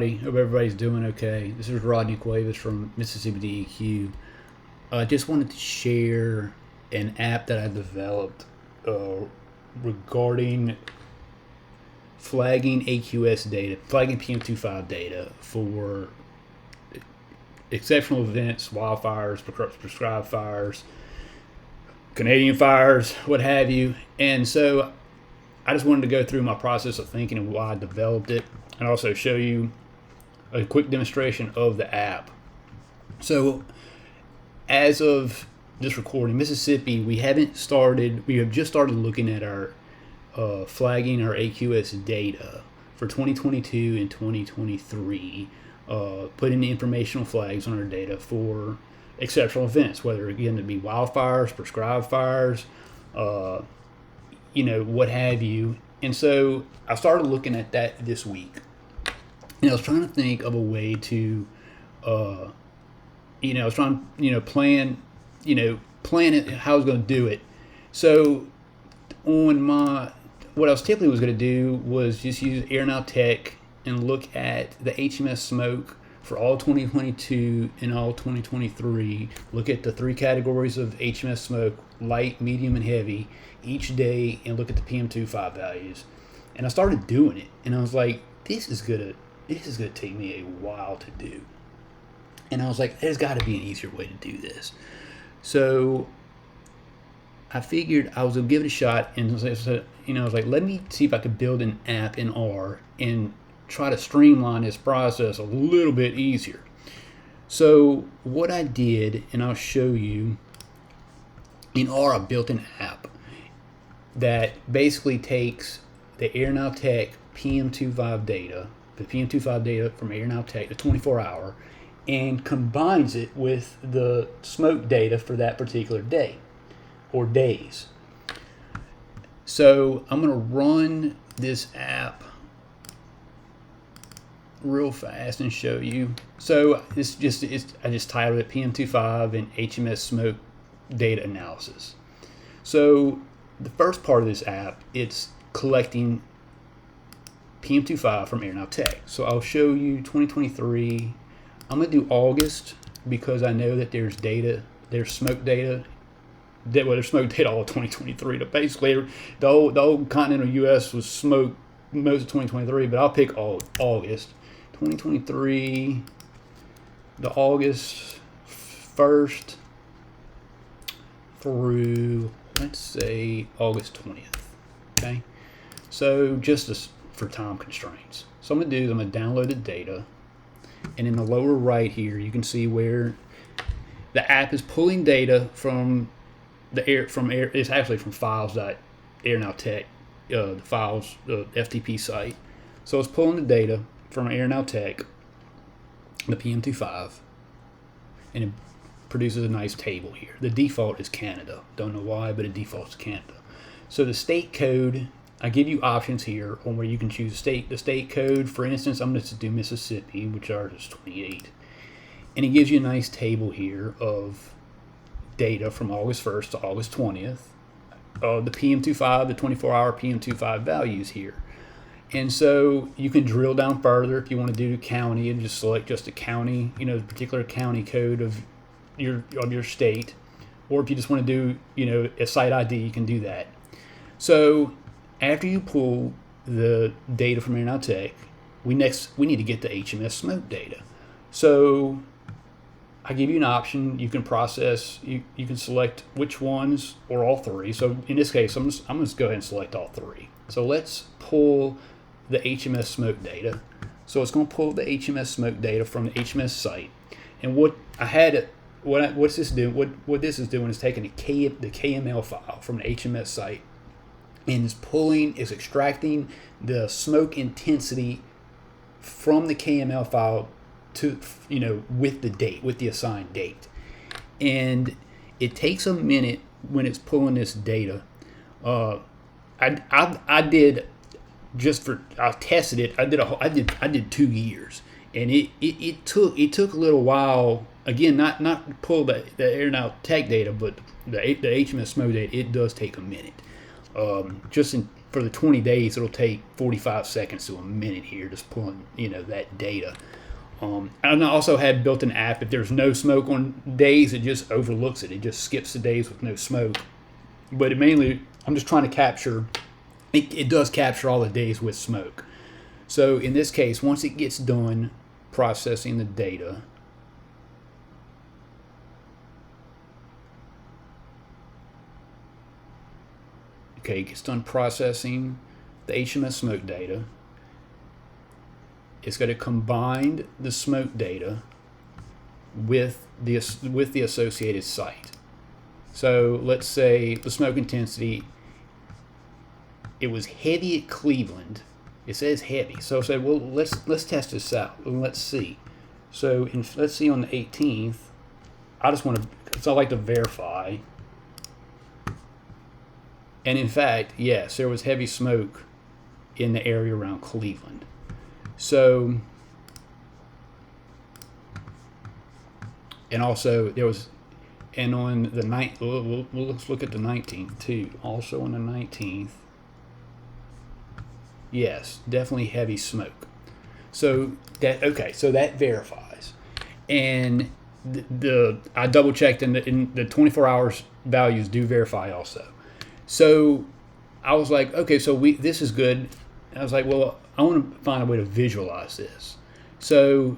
Hope everybody's doing okay. This is Rodney Cuevas from Mississippi DEQ. I just wanted to share an app that I developed regarding flagging AQS data, flagging PM25 data for exceptional events, wildfires, prescribed fires, Canadian fires, what have you. And so I just wanted to go through my process of thinking and why I developed it, and also show you a quick demonstration of the app. So as of this recording, Mississippi, we have just started looking at our flagging our AQS data for 2022 and 2023, putting the informational flags on our data for exceptional events, whether again it be wildfires, prescribed fires, what have you. And so I started looking at that this week. And I was trying to think of a way to, I was trying to, plan it, how I was going to do it. So what I was typically was going to do was just use Air Tech and look at the HMS Smoke for all 2022 and all 2023. Look at the three categories of HMS Smoke: light, medium, and heavy, each day, and look at the PM25 values. And I started doing it, and I was like, this is gonna take me a while to do. And I was like, there's got to be an easier way to do this. So I figured I was gonna give it a shot, and I was like, let me see if I could build an app in R and try to streamline this process a little bit easier. So what I did, and I'll show you, in R I built an app that basically takes the Air Tech PM25 data, the PM25 data from Air Tech, the 24-hour, and combines it with the smoke data for that particular day or days. So I'm going to run this app real fast and show you. So I just titled it PM25 and HMS Smoke data analysis. So the first part of this app, it's collecting PM25 from Air Tech. So I'll show you 2023. I'm going to do August because I know that there's smoke data. There's smoke data all of 2023. But basically, the whole continental U.S. was smoked most of 2023, but I'll pick all August 2023, the August 1st through, let's say, August 20th. Okay, so just for time constraints. So I'm going to download the data, and in the lower right here, you can see where the app is pulling data from it's actually from files.airnowtech, the files, the FTP site. So it's pulling the data from AirNowTech, the PM25, and it produces a nice table here. The default is Canada. Don't know why, but it defaults to Canada. So the state code, I give you options here on where you can choose the state code. For instance, I'm going to do Mississippi, which ours is 28. And it gives you a nice table here of data from August 1st to August 20th. The PM25, the 24-hour PM25 values here. And so you can drill down further if you want to do county and just select just a county, the particular county code of your state. Or if you just want to do, a site ID, you can do that. So after you pull the data from AirNowTech, we need to get the HMS Smoke data. So I give you an option. You can process. You can select which ones or all three. So in this case, I'm just go ahead and select all three. So let's pull the HMS Smoke data. So it's going to pull the HMS Smoke data from the HMS site. And what this is doing is taking the KML file from the HMS site and is extracting the smoke intensity from the KML file to with the assigned date. And it takes a minute when it's pulling this data. I tested it. I did 2 years, and it took a little while. Again, not pull the AirNowTech data, but the HMS Smoke data. It does take a minute. Just for the 20 days, it'll take 45 seconds to a minute here, just pulling, that data. And I also had built an app. If there's no smoke on days, it just overlooks it. It just skips the days with no smoke. But I'm just trying to capture, it does capture all the days with smoke. So in this case, once it gets done processing the data, okay, it gets done processing the HMS Smoke data. It's going to combine the smoke data with the associated site. So let's say the smoke intensity, it was heavy at Cleveland. It says heavy. So I said, well, let's test this out and let's see. So let's see on the 18th. I just want to, because I like to verify. And in fact, yes, there was heavy smoke in the area around Cleveland. So, and also there was, and on the night, let's look at the 19th too. Also on the 19th, yes, definitely heavy smoke. So so that verifies, and I double checked, and the 24 hours values do verify also. So I was like, okay, so this is good. I was like, well, I want to find a way to visualize this. So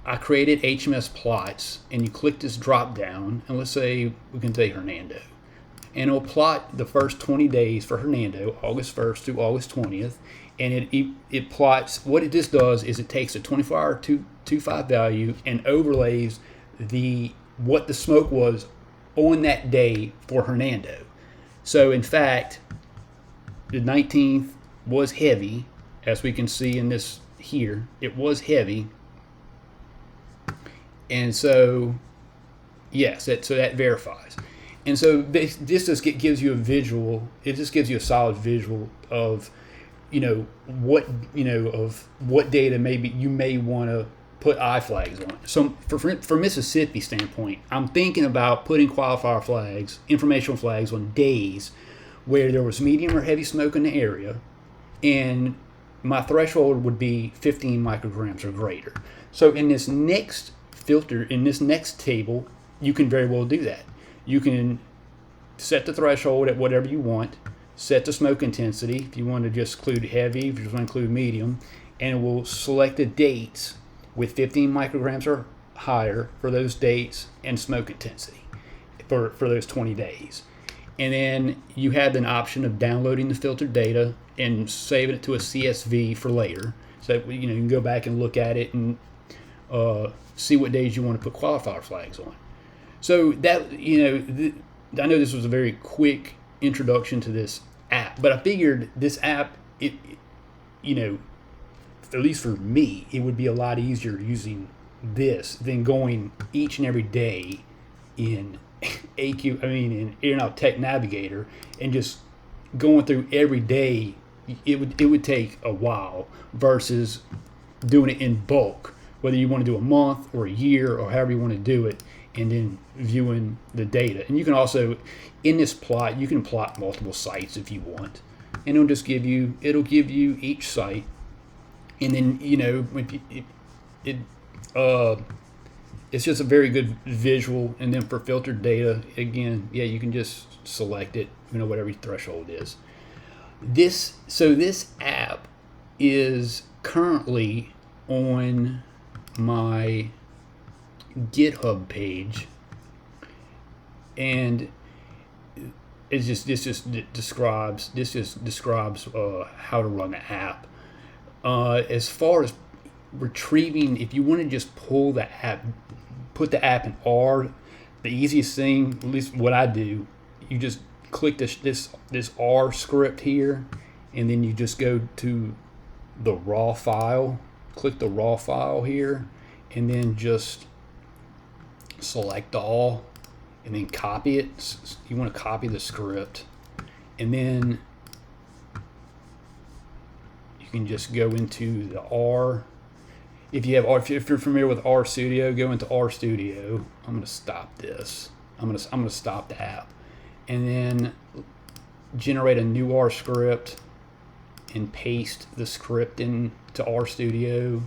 I created HMS plots, and you click this drop down, and let's say we can take Hernando, and it'll plot the first 20 days for Hernando, August 1st through August 20th, and it plots. What this does is it takes a 24-hour 25 value and overlays what the smoke was on that day for Hernando. So in fact, the 19th was heavy, as we can see in this here. It was heavy, and so yes, so that verifies. And so this just gives you a visual. It just gives you a solid visual of what data maybe you may want to put I flags on. So for Mississippi standpoint, I'm thinking about putting qualifier flags, informational flags on days where there was medium or heavy smoke in the area, and my threshold would be 15 micrograms or greater. So in this next filter, in this next table, you can very well do that. You can set the threshold at whatever you want, set the smoke intensity if you want to just include heavy, if you just want to include medium, and it will select the dates with 15 micrograms or higher for those dates and smoke intensity for those 20 days. And then you have an option of downloading the filtered data and saving it to a CSV for later. So you can go back and look at it and see what days you want to put qualifier flags on. So that, I know this was a very quick introduction to this app, but I figured this app, at least for me, it would be a lot easier using this than going each and every day in in Aeronaut Tech Navigator and just going through every day. It would take a while versus doing it in bulk, whether you want to do a month or a year or however you want to do it, and then viewing the data. And you can also, in this plot, you can plot multiple sites if you want, and it'll give you each site, and then it's just a very good visual. And then for filtered data, again, you can just select it, whatever your threshold is. This app is currently on my GitHub page, and this just describes how to run the app. As far as retrieving, if you want to just pull the app, put the app in R, the easiest thing, at least what I do, you just click this R script here, and then you just go to the raw file, click the raw file here, and then just select all, and then copy it. You want to copy the script, and then you can just go into the R. If you're familiar with RStudio, go into RStudio. I'm going to stop this. I'm going to stop the app, and then generate a new R script, and paste the script into RStudio,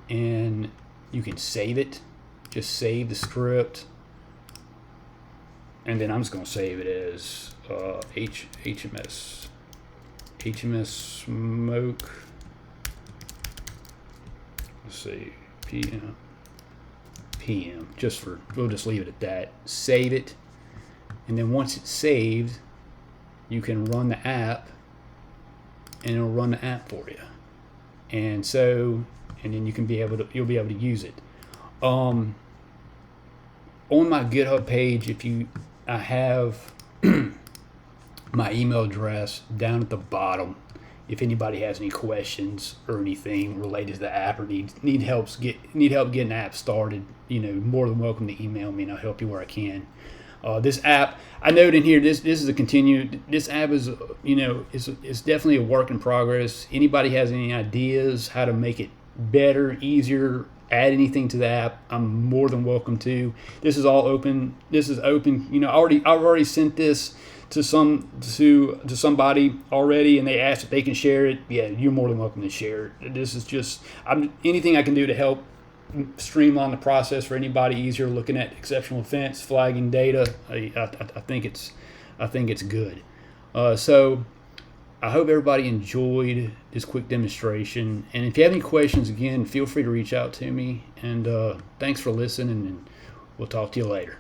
and you can save it. Just save the script, and then I'm just going to save it as HMS Smoke. Let's see, PM. We'll just leave it at that. Save it, and then once it's saved, you can run the app, and it'll run the app for you. And then you'll be able to use it. On my GitHub page, I have my email address down at the bottom. If anybody has any questions or anything related to the app, or need help getting the app started, more than welcome to email me, and I'll help you where I can. This app, I note in here, this is a continued. This app is is definitely a work in progress. Anybody has any ideas how to make it better, easier, add anything to the app, I'm more than welcome to. This is all open. This is open. I've already sent this to somebody already, and they asked if they can share it. Yeah, you're more than welcome to share it. This is just anything I can do to help streamline the process for anybody easier looking at exceptional events, flagging data. I think it's good. So I hope everybody enjoyed this quick demonstration. And if you have any questions, again, feel free to reach out to me. And thanks for listening, and we'll talk to you later.